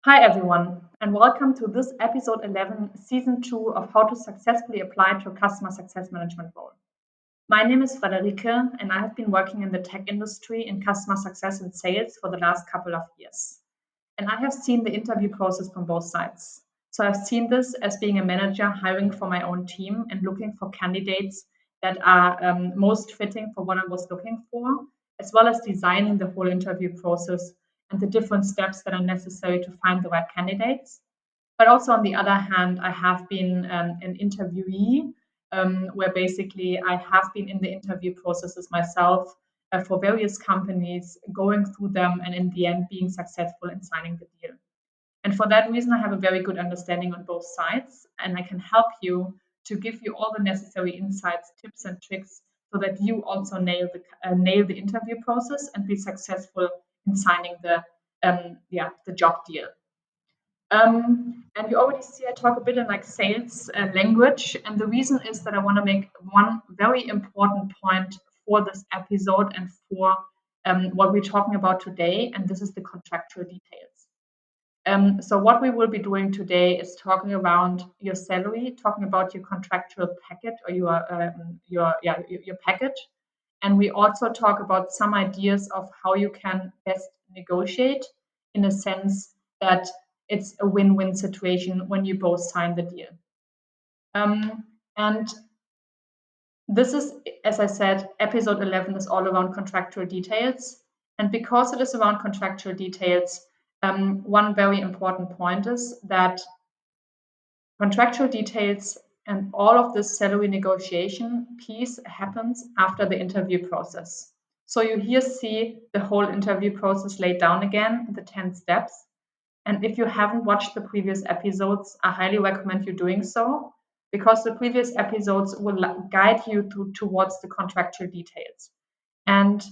Hi, everyone, and welcome to this episode 11, season 2 of How to Successfully Apply to a Customer Success Management Role. My name is Frederike, and I have been working in the tech industry in customer success and sales for the last couple of years. And I have seen the interview process from both sides. So I've seen this as being a manager hiring for my own team and looking for candidates that are most fitting for what I was looking for, as well as designing the whole interview process and the different steps that are necessary to find the right candidates. But also, on the other hand, I have been an interviewee, where basically I have been in the interview processes myself for various companies, going through them, and in the end, being successful in signing the deal. And for that reason, I have a very good understanding on both sides, and I can help you to give you all the necessary insights, tips, and tricks so that you also nail the interview process and be successful in signing the job deal. And you already see I talk a bit in like sales language. And the reason is that I want to make one very important point for this episode and for what we're talking about today. And this is the contractual details. So what we will be doing today is talking around your salary, talking about your contractual package or your package. And we also talk about some ideas of how you can best negotiate in a sense that it's a win-win situation when you both sign the deal. And this is, as I said, episode 11 is all around contractual details. And because it is around contractual details, one very important point is that contractual details and all of this salary negotiation piece happens after the interview process. So you here see the whole interview process laid down again, the 10 steps. And if you haven't watched the previous episodes, I highly recommend you doing so because the previous episodes will guide you towards the contractual details. And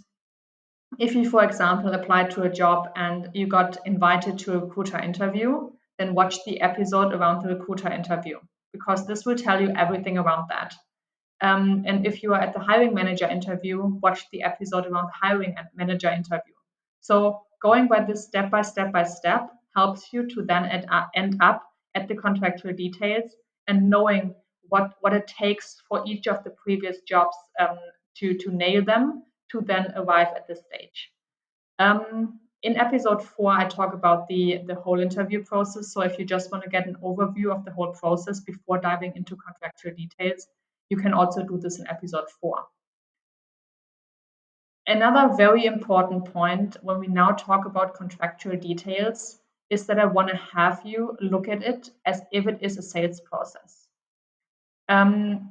if you, for example, applied to a job and you got invited to a recruiter interview, then watch the episode around the recruiter interview because this will tell you everything around that. And if you are at the hiring manager interview, watch the episode around the hiring manager interview. So going by this step by step helps you to then end up at the contractual details and knowing what it takes for each of the previous jobs to nail them to then arrive at this stage. In episode 4, I talk about the whole interview process. So if you just want to get an overview of the whole process before diving into contractual details, you can also do this in episode 4. Another very important point when we now talk about contractual details is that I want to have you look at it as if it is a sales process.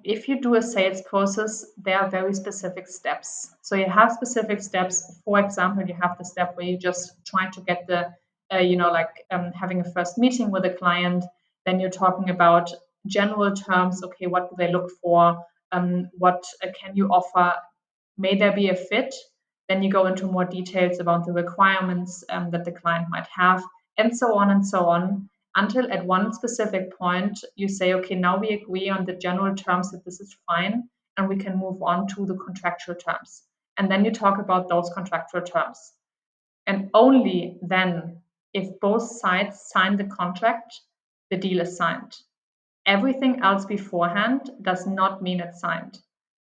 If you do a sales process, there are very specific steps. So you have specific steps. For example, you have the step where you just try to get having a first meeting with a client. Then you're talking about general terms. Okay, what do they look for? What can you offer? May there be a fit? Then you go into more details about the requirements that the client might have, and so on and so on until at one specific point you say, okay, now we agree on the general terms that this is fine and we can move on to the contractual terms. And then you talk about those contractual terms. And only then, if both sides sign the contract, the deal is signed. Everything else beforehand does not mean it's signed.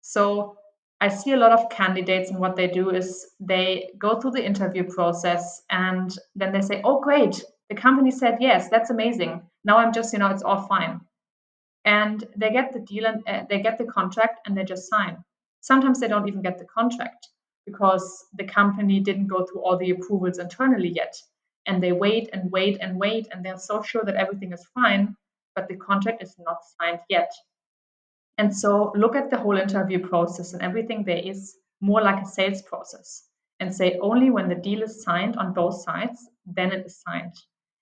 So I see a lot of candidates, and what they do is they go through the interview process and then they say, oh, great, the company said yes, that's amazing. Now I'm just, it's all fine. And they get the deal and they get the contract and they just sign. Sometimes they don't even get the contract because the company didn't go through all the approvals internally yet. And they wait and wait and wait, and they're so sure that everything is fine, but the contract is not signed yet. And so look at the whole interview process and everything there is more like a sales process and say only when the deal is signed on both sides, then it is signed.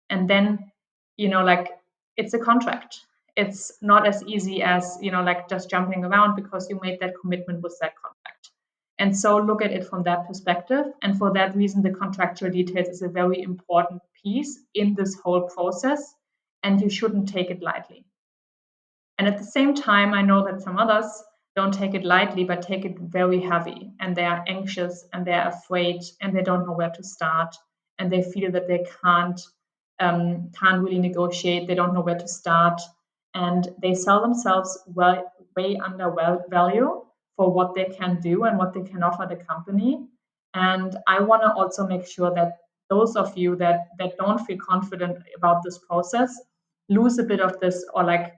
And then, it's a contract. It's not as easy as, just jumping around because you made that commitment with that contract. And so look at it from that perspective. And for that reason, the contractual details is a very important piece in this whole process, and you shouldn't take it lightly. And at the same time, I know that some others don't take it lightly, but take it very heavy. And they are anxious and they're afraid and they don't know where to start. And they feel that they can't can't really negotiate, they don't know where to start, and they sell themselves way under value for what they can do and what they can offer the company. And I want to also make sure that those of you that don't feel confident about this process lose a bit of this, or like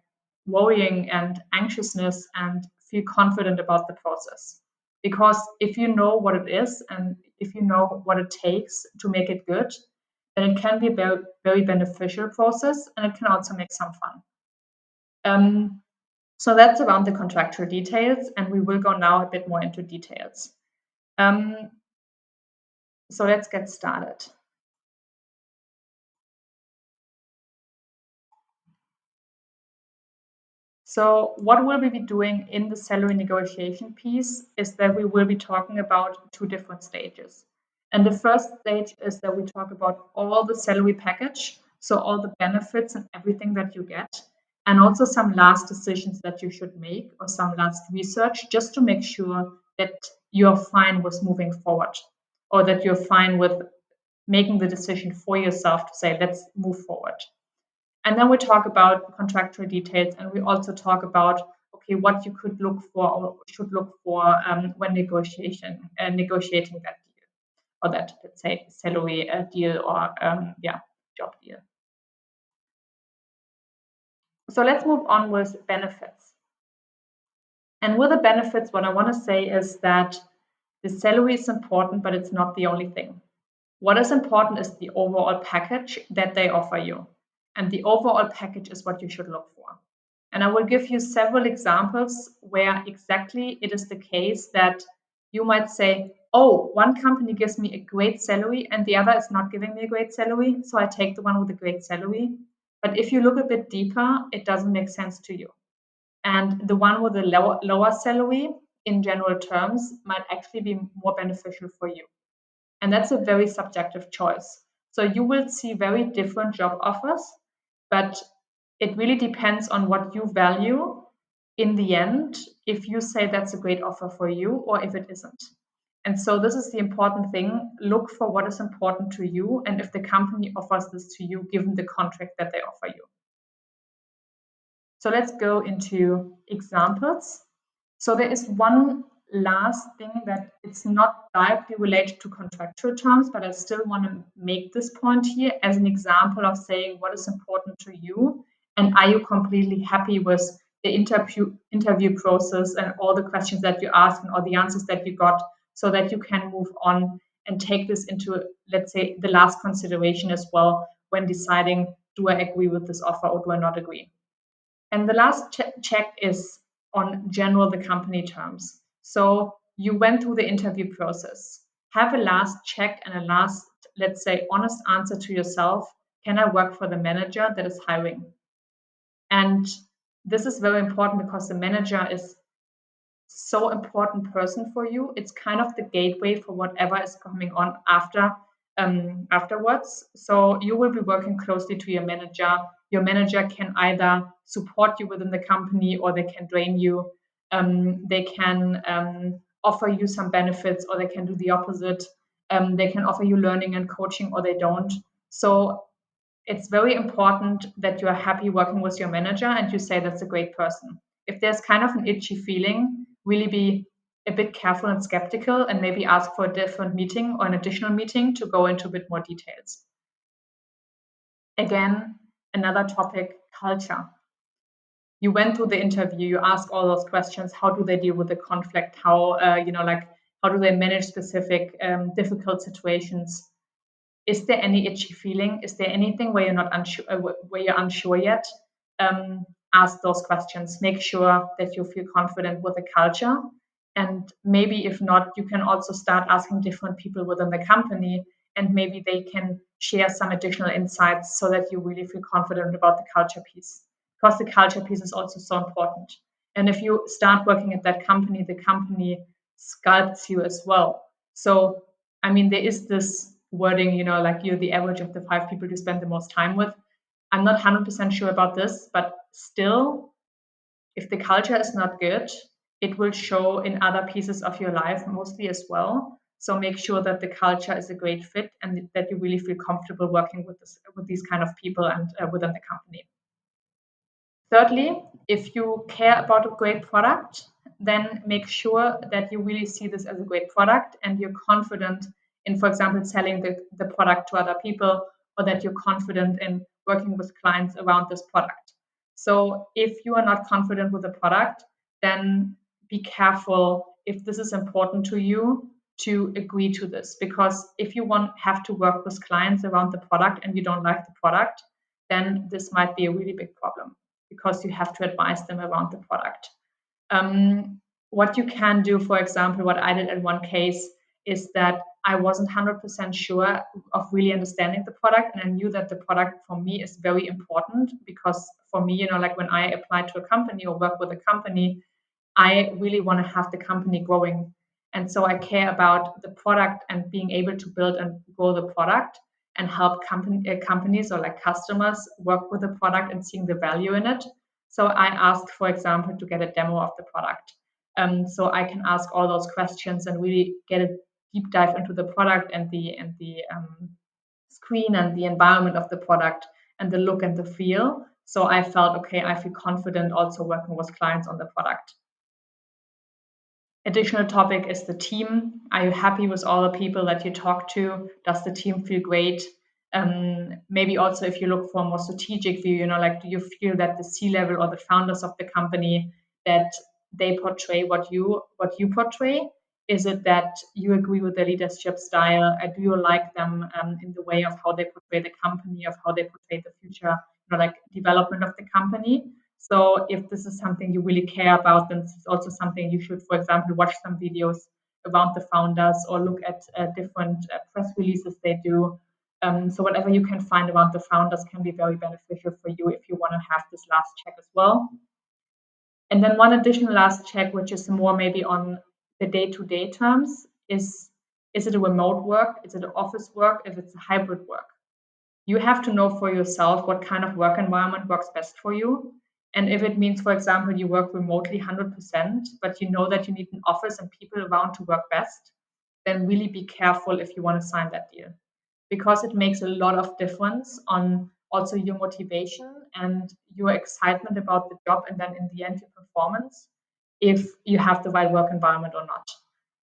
worrying and anxiousness, and feel confident about the process. Because if you know what it is and if you know what it takes to make it good, then it can be a very, very beneficial process, and it can also make some fun. So that's around the contractual details, and we will go now a bit more into details. So let's get started. So what we'll be doing in the salary negotiation piece is that we will be talking about two different stages. And the first stage is that we talk about all the salary package, so all the benefits and everything that you get, and also some last decisions that you should make, or some last research, just to make sure that you're fine with moving forward, or that you're fine with making the decision for yourself to say, let's move forward. And then we talk about contractual details, and we also talk about, okay, what you could look for or should look for when negotiating that deal, or that, let's say, salary deal, or job deal. So let's move on with benefits. And with the benefits, what I want to say is that the salary is important, but it's not the only thing. What is important is the overall package that they offer you. And the overall package is what you should look for. And I will give you several examples where exactly it is the case that you might say, oh, one company gives me a great salary and the other is not giving me a great salary, so I take the one with a great salary. But if you look a bit deeper, it doesn't make sense to you. And the one with a lower salary, in general terms, might actually be more beneficial for you. And that's a very subjective choice. So you will see very different job offers, but it really depends on what you value in the end, if you say that's a great offer for you or if it isn't. And so this is the important thing. Look for what is important to you, and if the company offers this to you, given the contract that they offer you. So let's go into examples. So there is one last thing that it's not directly related to contractual terms, but I still want to make this point here as an example of saying what is important to you, and are you completely happy with the interview process and all the questions that you asked and all the answers that you got, so that you can move on and take this into, let's say, the last consideration as well when deciding, do I agree with this offer or do I not agree? And the last check is on general the company terms. So you went through the interview process. Have a last check and a last, let's say, honest answer to yourself. Can I work for the manager that is hiring? And this is very important because the manager is so important person for you. It's kind of the gateway for whatever is coming on afterwards. So you will be working closely to your manager. Your manager can either support you within the company, or they can drain you. They can offer you some benefits, or they can do the opposite. They can offer you learning and coaching, or they don't. So it's very important that you are happy working with your manager and you say that's a great person. If there's kind of an itchy feeling, really be a bit careful and skeptical, and maybe ask for a different meeting or an additional meeting to go into a bit more details. Again, another topic, culture. You went through the interview, you ask all those questions. How do they deal with the conflict? How how do they manage specific difficult situations? Is there any itchy feeling? Is there anything where you're unsure yet? Ask those questions. Make sure that you feel confident with the culture. And maybe if not, you can also start asking different people within the company, and maybe they can share some additional insights so that you really feel confident about the culture piece. Because the culture piece is also so important. And if you start working at that company, the company sculpts you as well. So, I mean, there is this wording, like you're the average of the 5 people you spend the most time with. I'm not 100% sure about this, but still, if the culture is not good, it will show in other pieces of your life mostly as well. So make sure that the culture is a great fit and that you really feel comfortable working with these kind of people and within the company. Thirdly, if you care about a great product, then make sure that you really see this as a great product and you're confident in, for example, selling the product to other people, or that you're confident in working with clients around this product. So if you are not confident with the product, then be careful if this is important to you to agree to this. Because if you have to work with clients around the product and you don't like the product, then this might be a really big problem, because you have to advise them around the product. What you can do, for example, what I did in one case, is that I wasn't 100% sure of really understanding the product, and I knew that the product for me is very important, because for me, like when I apply to a company or work with a company, I really want to have the company growing. And so I care about the product and being able to build and grow the product and help companies or like customers work with the product and seeing the value in it. So I asked, for example, to get a demo of the product. So I can ask all those questions and really get a deep dive into the product and the screen and the environment of the product and the look and the feel. So I felt, okay, I feel confident also working with clients on the product. Additional topic is the team. Are you happy with all the people that you talk to? Does the team feel great? Maybe also if you look for a more strategic view, like, do you feel that the C-level or the founders of the company, that they portray what you portray? Is it that you agree with the leadership style? Do you like them in the way of how they portray the company, of how they portray the future, like development of the company? So if this is something you really care about, then this is also something you should, for example, watch some videos around the founders or look at different press releases they do. So whatever you can find around the founders can be very beneficial for you if you want to have this last check as well. And then one additional last check, which is more maybe on the day-to-day terms, is it a remote work? Is it an office work? If it's a hybrid work? You have to know for yourself what kind of work environment works best for you. And if it means, for example, you work remotely 100%, but you know that you need an office and people around to work best, then really be careful if you want to sign that deal, because it makes a lot of difference on also your motivation and your excitement about the job, and then in the end, your performance, if you have the right work environment or not.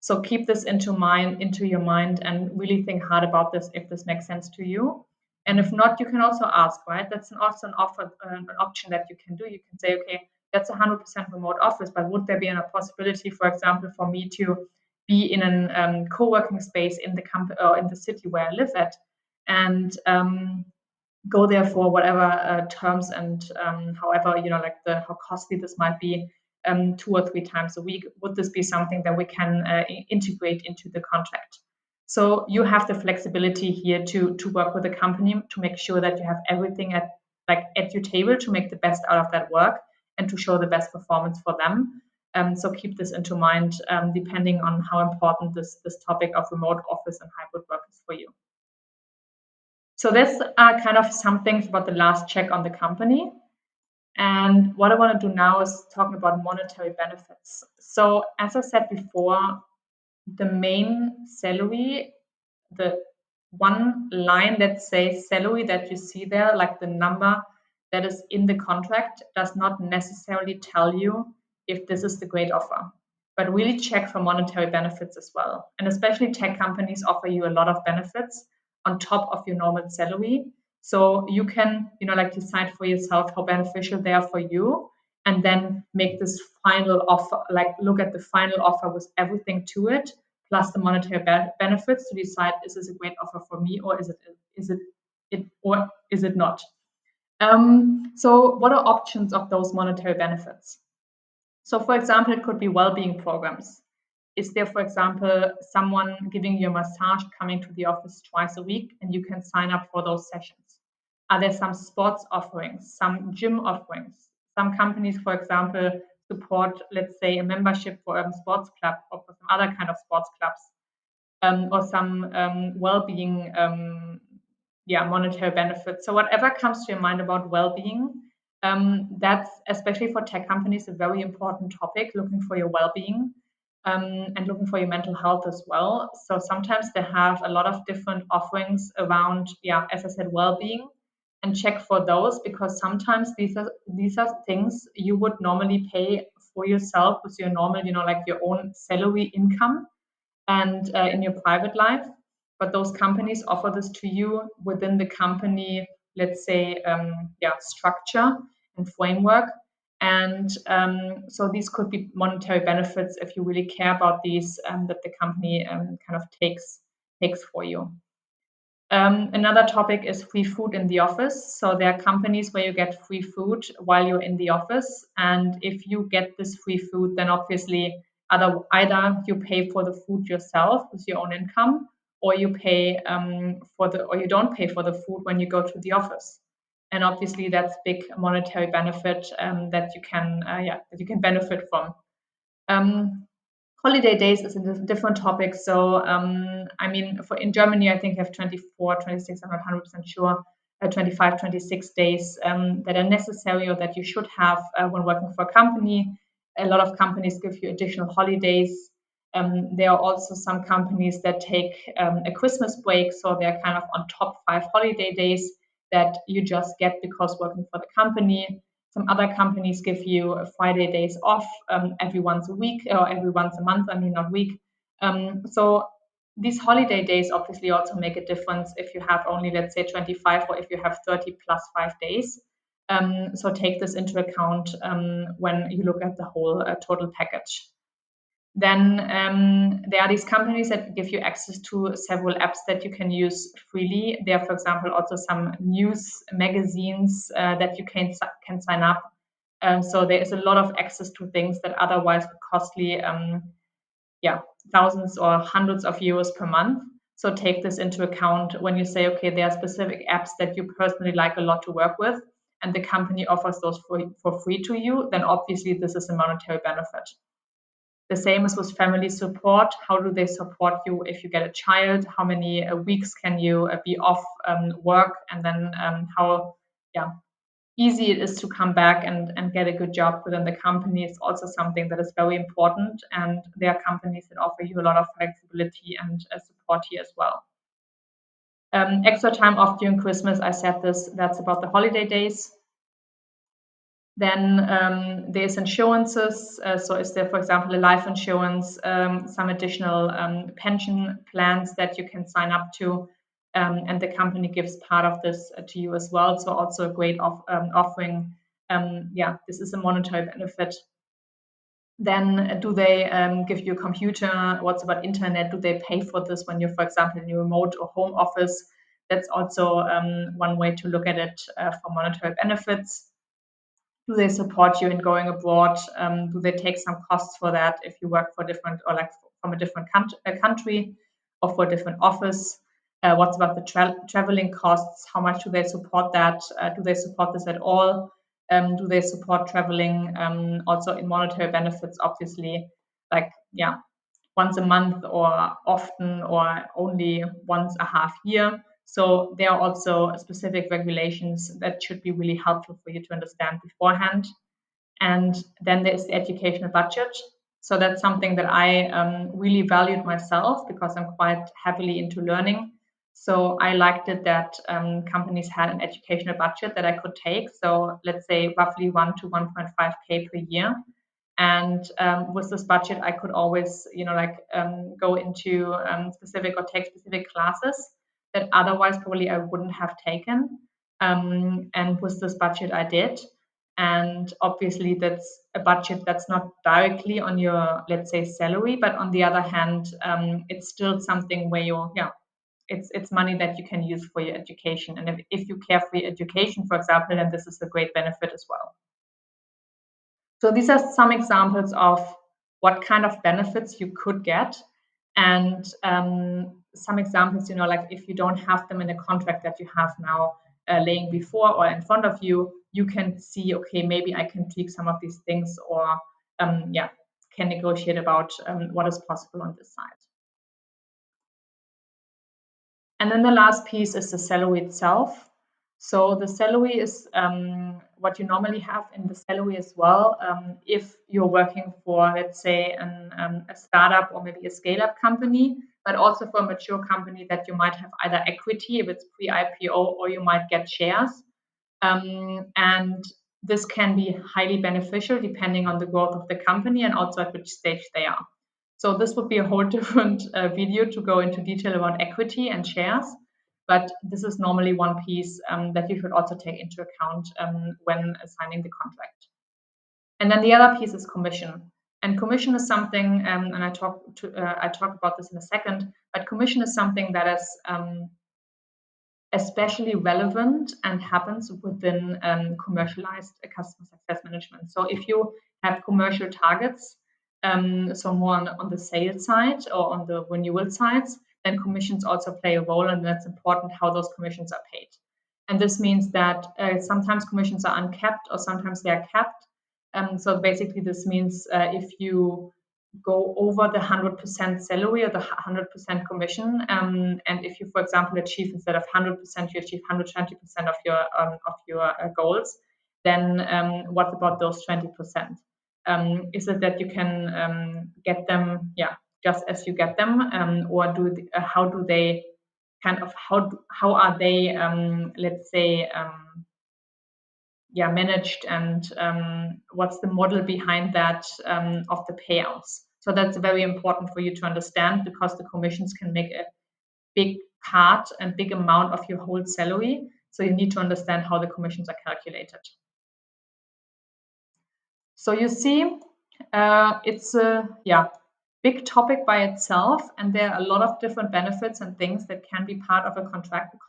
So keep this into your mind, and really think hard about this if this makes sense to you. And if not, you can also ask, right? That's also an option that you can do. You can say, okay, that's 100% remote office, but would there be a possibility, for example, for me to be in a co-working space in the company or in the city where I live at, and go there for whatever terms and however, like how costly this might be, 2 or 3 times a week. Would this be something that we can integrate into the contract? So you have the flexibility here to work with a company to make sure that you have everything at your table to make the best out of that work and to show the best performance for them. So keep this into mind, depending on how important this topic of remote office and hybrid work is for you. So that's kind of some things about the last check on the company. And what I want to do now is talk about monetary benefits. So as I said before, the main salary, the one line that says salary that you see there, like the number that is in the contract, does not necessarily tell you if this is the great offer. But really check for monetary benefits as well. And especially tech companies offer you a lot of benefits on top of your normal salary. So you can, decide for yourself how beneficial they are for you, and then make this final offer, look at the final offer with everything to it, plus the monetary benefits, to decide, is this a great offer for me, or is it not? So what are options of those monetary benefits? So for example, it could be well-being programs. Is there, for example, someone giving you a massage coming to the office twice a week, and you can sign up for those sessions? Are there some sports offerings, some gym offerings? Some companies, for example, support, let's say, a membership for a sports club or for some other kind of sports clubs, or some well-being, monetary benefits. So whatever comes to your mind about well-being, that's, especially for tech companies, a very important topic, looking for your well-being. and looking for your mental health as well. So sometimes they have a lot of different offerings around, yeah, as I said, well-being, and check for those, because sometimes these are things you would normally pay for yourself with your normal, like your own salary income and in your private life. But those companies offer this to you within the company, let's say, structure and framework. And so these could be monetary benefits if you really care about these, that the company kind of takes for you. Another topic is free food in the office. So there are companies where you get free food while you're in the office. And if you get this free food, then obviously either you pay for the food yourself with your own income, or you pay or you don't pay for the food when you go to the office. And obviously that's big monetary benefit that you can benefit from. Um, Holiday days is a different topic. So, I mean, in Germany, I think you have 24, 26, I'm not 100% sure, 25, 26 days that are necessary or that you should have when working for a company. A lot of companies give you additional holidays. There are also some companies that take a Christmas break, so they're kind of on top 5 holiday days that you just get because working for the company. Some other companies give you Friday days off every once a week or every once a month. I mean, not week. So these holiday days obviously also make a difference if you have only, let's say, 25 or if you have 30 plus 5 days. So take this into account when you look at the whole total package. Then there are these companies that give you access to several apps that you can use freely. There are, for example, also some news magazines that you can sign up. So there is a lot of access to things that otherwise would costly, thousands or hundreds of euros per month. So take this into account when you say, okay, there are specific apps that you personally like a lot to work with, and the company offers those for free to you, then obviously this is a monetary benefit. The same as with family support. How do they support you if you get a child? How many weeks can you be off work? And then how easy it is to come back and get a good job within the company is also something that is very important. And there are companies that offer you a lot of flexibility and support here as well. Extra time off during Christmas, I said this, that's about the holiday days. Then there's insurances. So is there, for example, a life insurance, some additional pension plans that you can sign up to, and the company gives part of this to you as well. So also a great offering. This is a monetary benefit. Then do they give you a computer? What's about internet? Do they pay for this when you're, for example, in your remote or home office? That's also one way to look at it for monetary benefits. Do they support you in going abroad? Do they take some costs for that if you work for different or like from a different country or for a different office? What's about the traveling costs? How much do they support that? Do they support this at all? Do they support traveling also in monetary benefits? Obviously, like once a month or often or only once a half year. So there are also specific regulations that should be really helpful for you to understand beforehand. And then there is the educational budget. So that's something that I really valued myself because I'm quite heavily into learning. So I liked it that companies had an educational budget that I could take. So let's say roughly 1 to 1.5K per year. And with this budget, I could always, go into specific or take specific classes that otherwise probably I wouldn't have taken. And with this budget, I did. And obviously, that's a budget that's not directly on your, let's say, salary, but on the other hand, it's still something where it's money that you can use for your education. And if you care for your education, for example, then this is a great benefit as well. So these are some examples of what kind of benefits you could get. And some examples, like if you don't have them in a contract that you have now laying before or in front of you, you can see, okay, maybe I can tweak some of these things or can negotiate about what is possible on this side. And then the last piece is the salary itself. So the salary is what you normally have in the salary as well. If you're working for, let's say, a startup or maybe a scale-up company, but also for a mature company that you might have either equity if it's pre-IPO or you might get shares. And this can be highly beneficial depending on the growth of the company and also at which stage they are. So this would be a whole different video to go into detail about equity and shares. But this is normally one piece that you should also take into account when signing the contract. And then the other piece is commission. And commission is something, and I talk about this in a second. But commission is something that is especially relevant and happens within commercialized customer success management. So if you have commercial targets, so more on the sales side or on the renewal sides, then commissions also play a role, and that's important how those commissions are paid. And this means that sometimes commissions are uncapped or sometimes they are capped. So basically, this means if you go over the 100% salary or the 100% commission, and if you, for example, achieve instead of 100%, you achieve 120% of your goals, then what about those 20%? Is it that you can get them, just as you get them, or how do they how are they, let's say, managed, and what's the model behind that of the payouts? So that's very important for you to understand, because the commissions can make a big part and big amount of your whole salary. So you need to understand how the commissions are calculated. So you see, it's a big topic by itself, and there are a lot of different benefits and things that can be part of a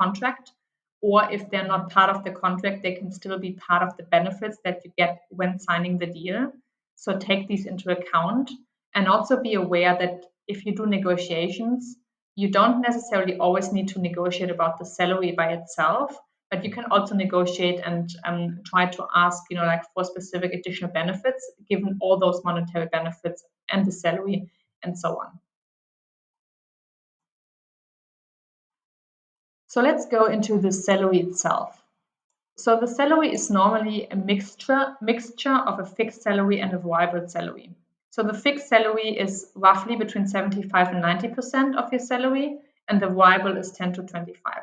contract, or if they're not part of the contract, they can still be part of the benefits that you get when signing the deal. So take these into account, and also be aware that if you do negotiations, you don't necessarily always need to negotiate about the salary by itself, but you can also negotiate and try to ask, for specific additional benefits, given all those monetary benefits and the salary and so on. So let's go into the salary itself. So the salary is normally a mixture of a fixed salary and a variable salary. So the fixed salary is roughly between 75 and 90% of your salary, and the variable is 10 to 25.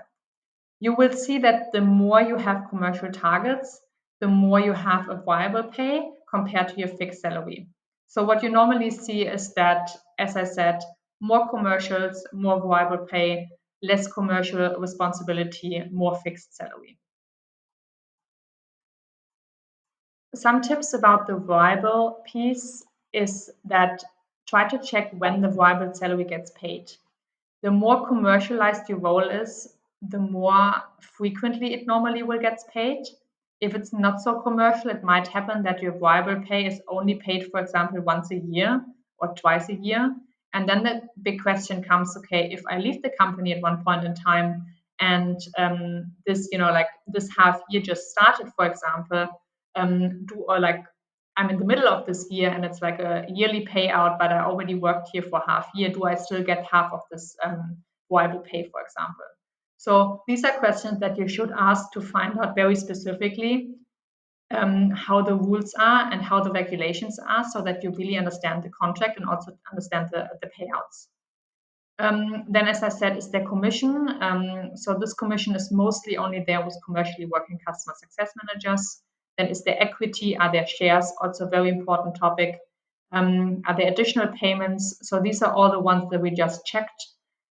You will see that the more you have commercial targets, the more you have a variable pay compared to your fixed salary. So what you normally see is that, as I said, more commercials, more variable pay, less commercial responsibility, more fixed salary. Some tips about the variable piece is that try to check when the variable salary gets paid. The more commercialized your role is, the more frequently it normally will get paid. If it's not so commercial, it might happen that your variable pay is only paid, for example, once a year or twice a year. And then the big question comes, okay, if I leave the company at one point in time and this, this half year just started, for example, I'm in the middle of this year and it's like a yearly payout, but I already worked here for half year. Do I still get half of this variable pay, for example? So these are questions that you should ask to find out very specifically how the rules are and how the regulations are, so that you really understand the contract and also understand the payouts. Then, as I said, is the commission. So this commission is mostly only there with commercially working customer success managers. Then is there equity? Are there shares? Also a very important topic. Are there additional payments? So these are all the ones that we just checked.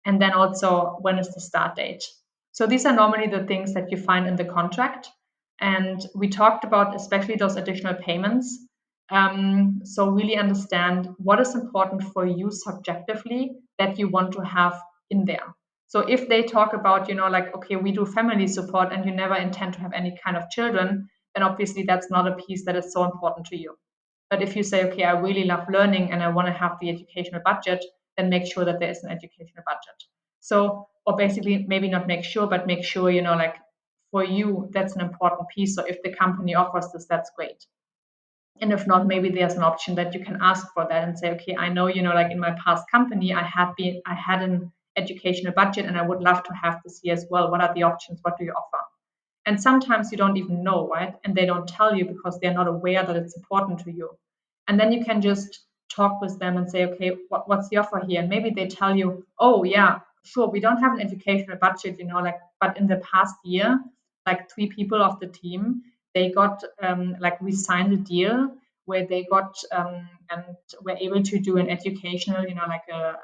And then also, when is the start date? So these are normally the things that you find in the contract. And we talked about especially those additional payments. So really understand what is important for you subjectively that you want to have in there. So if they talk about, okay, we do family support and you never intend to have any kind of children, then obviously that's not a piece that is so important to you. But if you say, okay, I really love learning and I want to have the educational budget, then make sure that there is an educational budget. So, or basically maybe not make sure, but make sure, for you, that's an important piece. So if the company offers this, that's great. And if not, maybe there's an option that you can ask for that and say, okay, I know, in my past company, I had an educational budget and I would love to have this here as well. What are the options? What do you offer? And sometimes you don't even know, right? And they don't tell you because they're not aware that it's important to you. And then you can just talk with them and say, okay, what's the offer here? And maybe they tell you, oh yeah, sure, we don't have an educational budget, like, but in the past year, like 3 people of the team, they got like we signed a deal where they got and were able to do an educational, like a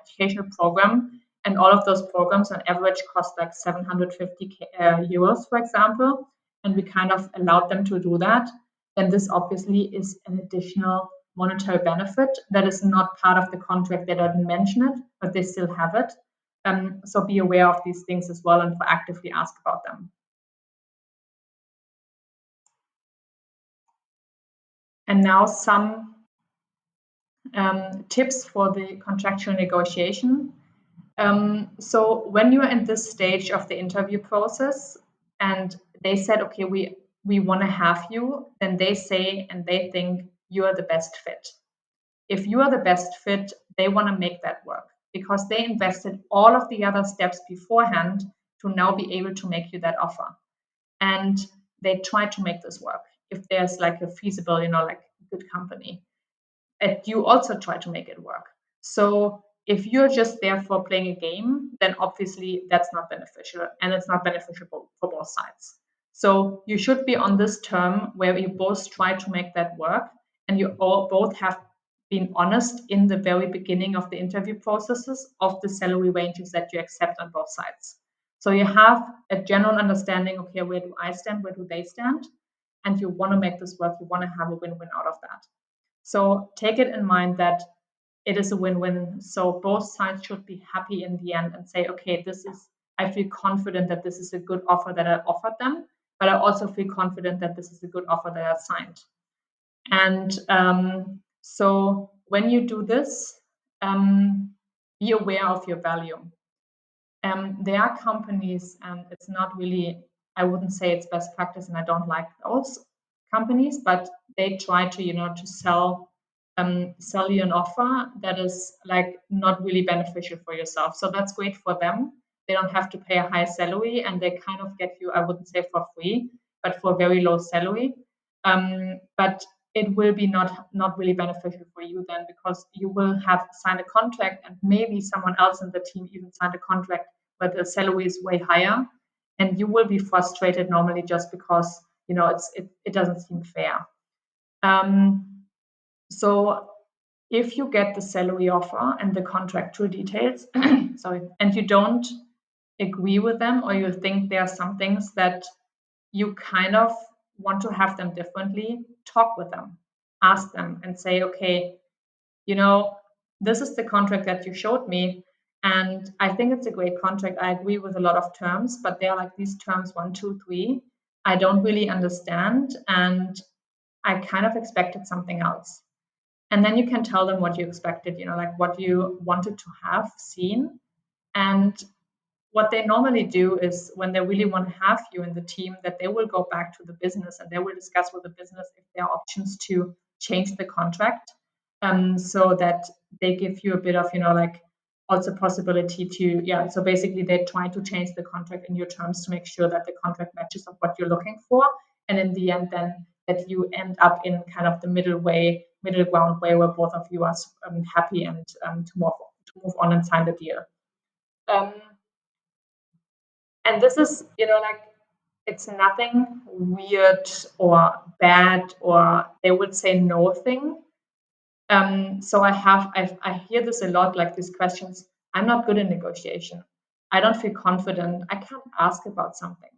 educational program. And all of those programs on average cost like 750 euros, for example. And we kind of allowed them to do that. Then this obviously is an additional monetary benefit that is not part of the contract. They didn't mention it, but they still have it. So be aware of these things as well and proactively ask about them. And now some tips for the contractual negotiation. So when you are in this stage of the interview process and they said, okay, we want to have you, then they say and they think you are the best fit. If you are the best fit, they want to make that work because they invested all of the other steps beforehand to now be able to make you that offer. And they try to make this work. If there's like a feasible, like good company, and you also try to make it work. So if you're just there for playing a game, then obviously that's not beneficial and it's not beneficial for both sides. So you should be on this term where you both try to make that work and you all both have been honest in the very beginning of the interview processes of the salary ranges that you accept on both sides. So you have a general understanding, okay, where do I stand, where do they stand? And you want to make this work, you want to have a win-win out of that. So take it in mind that it is a win-win. So both sides should be happy in the end and say, okay, I feel confident that this is a good offer that I offered them, but I also feel confident that this is a good offer that I signed. And so when you do this, be aware of your value. There are companies, and it's not really, I wouldn't say it's best practice, and I don't like those companies, but they try to, to sell you an offer that is like not really beneficial for yourself. So that's great for them. They don't have to pay a high salary, and they kind of get you, I wouldn't say for free, but for a very low salary. But it will be not really beneficial for you then, because you will have signed a contract and maybe someone else in the team even signed a contract where the salary is way higher, and you will be frustrated normally just because it doesn't seem fair. So if you get the salary offer and the contractual details, sorry, and you don't agree with them, or you think there are some things that you kind of want to have them differently, talk with them, ask them and say, okay, this is the contract that you showed me. And I think it's a great contract. I agree with a lot of terms, but they're like these terms 1, 2, 3. I don't really understand. And I kind of expected something else. And then you can tell them what you expected, like what you wanted to have seen. And what they normally do is when they really want to have you in the team, that they will go back to the business and they will discuss with the business if there are options to change the contract, so that they give you a bit of, like also possibility to, so basically they try to change the contract in your terms to make sure that the contract matches of what you're looking for. And in the end, then that you end up in kind of the middle ground way where both of you are happy and to move on and sign the deal. And this is, like, it's nothing weird or bad or they would say no thing. So I hear this a lot, like these questions. I'm not good in negotiation. I don't feel confident. I can't ask about something.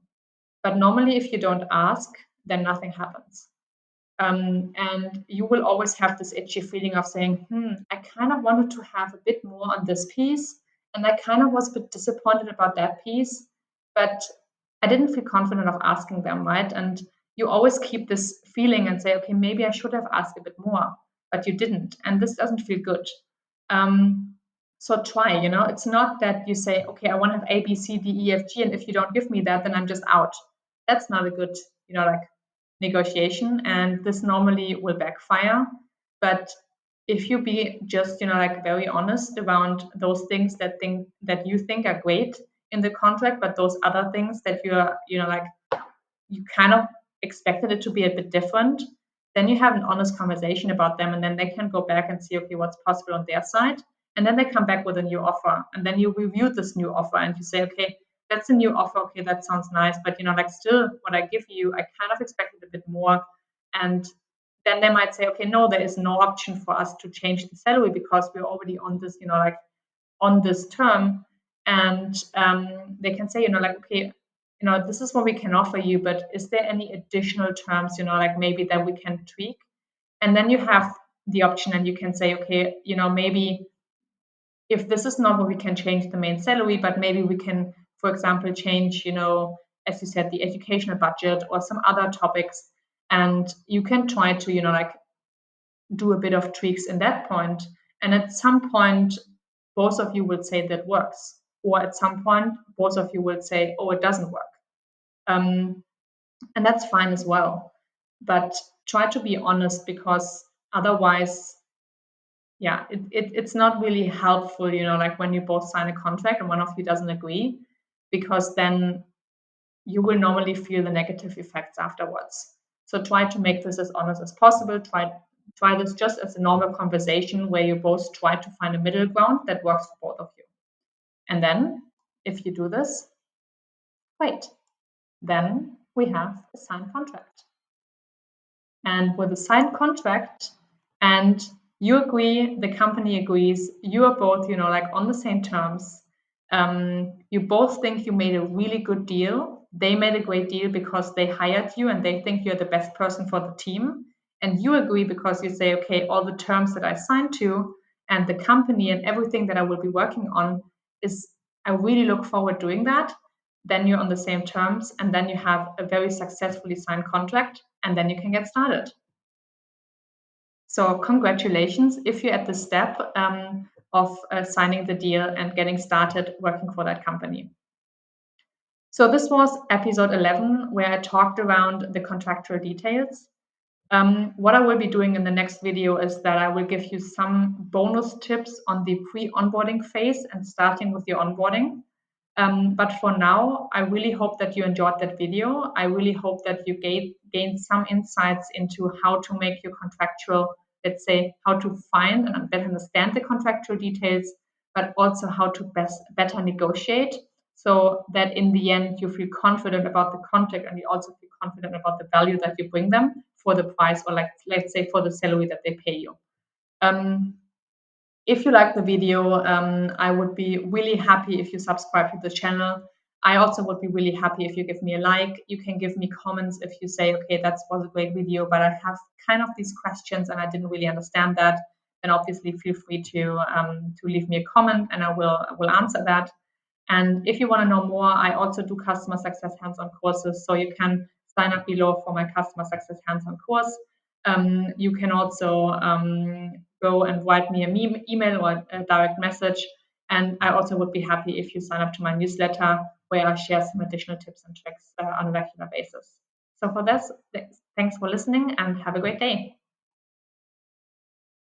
But normally, if you don't ask, then nothing happens. And you will always have this itchy feeling of saying, I kind of wanted to have a bit more on this piece. And I kind of was a bit disappointed about that piece, but I didn't feel confident of asking them, right? And you always keep this feeling and say, okay, maybe I should have asked a bit more, but you didn't. And this doesn't feel good. So try, it's not that you say, okay, I want to have A, B, C, D, E, F, G, and if you don't give me that, then I'm just out. That's not a good, like negotiation, and this normally will backfire. But if you be just, like very honest around those things that you think are great in the contract, but those other things that you're, like you kind of expected it to be a bit different, then you have an honest conversation about them, and then they can go back and see, okay, what's possible on their side. And then they come back with a new offer. And then you review this new offer and you say, okay, that's a new offer. Okay, that sounds nice. But, like still what I give you, I kind of expected a bit more. And then they might say, okay, no, there is no option for us to change the salary because we're already on this, like on this term. And they can say, like, okay, this is what we can offer you, but is there any additional terms, like maybe that we can tweak? And then you have the option and you can say, okay, maybe if this is not what we can change the main salary, but maybe we can, for example, change, as you said, the educational budget or some other topics. And you can try to, like do a bit of tweaks in that point. And at some point, both of you will say that works. Or at some point, both of you will say, oh, it doesn't work. And that's fine as well. But try to be honest, because otherwise, yeah, it's not really helpful, like when you both sign a contract and one of you doesn't agree, because then you will normally feel the negative effects afterwards. So try to make this as honest as possible. Try this just as a normal conversation where you both try to find a middle ground that works for both of you. And then if you do this, great. Then we have a signed contract. And with a signed contract, and you agree, the company agrees, you are both, like on the same terms. You both think you made a really good deal. They made a great deal because they hired you and they think you're the best person for the team. And you agree because you say, okay, all the terms that I signed to and the company and everything that I will be working on is, I really look forward doing that. Then you're on the same terms, and then you have a very successfully signed contract, and then you can get started. So congratulations if you're at the step of signing the deal and getting started working for that company. So this was episode 11, where I talked around the contractual details. What I will be doing in the next video is that I will give you some bonus tips on the pre-onboarding phase and starting with your onboarding. But for now, I really hope that you enjoyed that video. I really hope that you gained some insights into how to make your contractual, let's say, how to find and better understand the contractual details, but also how to better negotiate, so that in the end you feel confident about the contract and you also feel confident about the value that you bring them for the price, or like, let's say, for the salary that they pay you. If you like the video, I would be really happy if you subscribe to the channel. I also would be really happy if you give me a like. You can give me comments if you say, okay, that was a great video, but I have kind of these questions and I didn't really understand that. Then obviously feel free to leave me a comment and I will answer that. And if you want to know more, I also do customer success hands-on courses. So you can sign up below for my customer success hands-on course. You can also go and write me an email or a direct message. And I also would be happy if you sign up to my newsletter, where I share some additional tips and tricks on a regular basis. So for this, thanks for listening and have a great day.